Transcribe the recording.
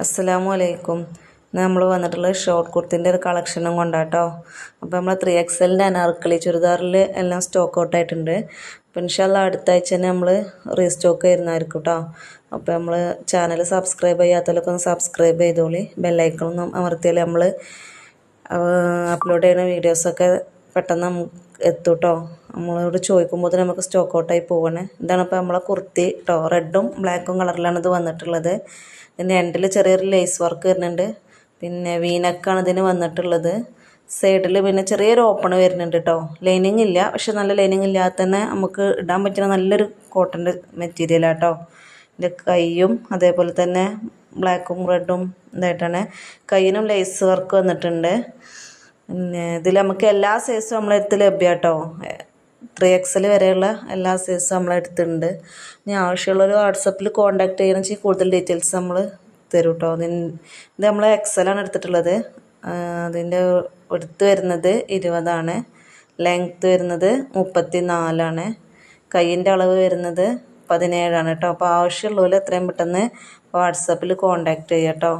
അസ്സലാമു അലൈക്കും. നമ്മൾ വന്നിട്ടുള്ള ഷോർട്ട് കുർത്തിൻ്റെ ഒരു കളക്ഷനും കൊണ്ടാട്ടോ. അപ്പോൾ നമ്മൾ 3XL അനാർക്കലി ചുരിദാറിൽ എല്ലാം സ്റ്റോക്ക് ഔട്ട് ആയിട്ടുണ്ട്. അപ്പോൾ ഇൻഷാല്ലാ അടുത്ത ആഴ്ച തന്നെ നമ്മൾ റീസ്റ്റോക്ക് ചെയ്യുന്നതായിരിക്കും കേട്ടോ. അപ്പോൾ നമ്മൾ ചാനൽ സബ്സ്ക്രൈബ് ചെയ്യാത്തവരൊക്കെ ഒന്ന് സബ്സ്ക്രൈബ് ചെയ്തോളി. ബെല്ലൈക്കണൊന്നും അമർത്തിയാൽ നമ്മൾ അപ്ലോഡ് ചെയ്യുന്ന വീഡിയോസൊക്കെ പെട്ടെന്ന് എത്തും കേട്ടോ. നമ്മളോട് ചോദിക്കുമ്പോൾ നമുക്ക് സ്റ്റോക്ക് ഔട്ടായി പോവാണ്. ഇതാണ് ഇപ്പോൾ നമ്മളെ കുർത്തി കേട്ടോ. റെഡും ബ്ലാക്കും കളറിലാണ് ഇത് വന്നിട്ടുള്ളത്. ഇതിൻ്റെ എൻഡിൽ ചെറിയൊരു ലേസ് വർക്ക് വരുന്നുണ്ട്. പിന്നെ വീനക്കാണ് ഇതിന് വന്നിട്ടുള്ളത്. സൈഡിൽ പിന്നെ ചെറിയൊരു ഓപ്പൺ വരുന്നുണ്ട് കേട്ടോ. ലൈനിങ് ഇല്ല, പക്ഷെ നല്ല ലൈനിങ് ഇല്ലാതെ തന്നെ നമുക്ക് ഇടാൻ പറ്റുന്ന നല്ലൊരു കോട്ടൻ്റെ മെറ്റീരിയലാണ് കേട്ടോ. ഇതിൻ്റെ കൈയും അതേപോലെ തന്നെ ബ്ലാക്കും റെഡും ഇതായിട്ടാണ്. കൈയിനും ലേസ് വർക്ക് വന്നിട്ടുണ്ട്. പിന്നെ ഇതിൽ നമുക്ക് എല്ലാ സൈസും നമ്മളെടുത്ത് ലഭ്യം കേട്ടോ. 3XL വരെയുള്ള എല്ലാ സൈസും നമ്മളെടുത്തിട്ടുണ്ട്. ഇനി ആവശ്യമുള്ളൊരു വാട്സപ്പിൽ കോൺടാക്ട് ചെയ്യണം വെച്ചാൽ കൂടുതൽ ഡീറ്റെയിൽസ് നമ്മൾ തരും കേട്ടോ. ഇത് നമ്മൾ XL എടുത്തിട്ടുള്ളത്. അതിൻ്റെ എടുത്ത് വരുന്നത് 20 ലെങ്ത്ത് വരുന്നത് 34. കൈയിൻ്റെ അളവ് വരുന്നത് 17 കേട്ടോ. അപ്പോൾ ആവശ്യമുള്ളവർ എത്രയും പെട്ടെന്ന് വാട്സപ്പിൽ കോൺടാക്ട് ചെയ്യാം കേട്ടോ.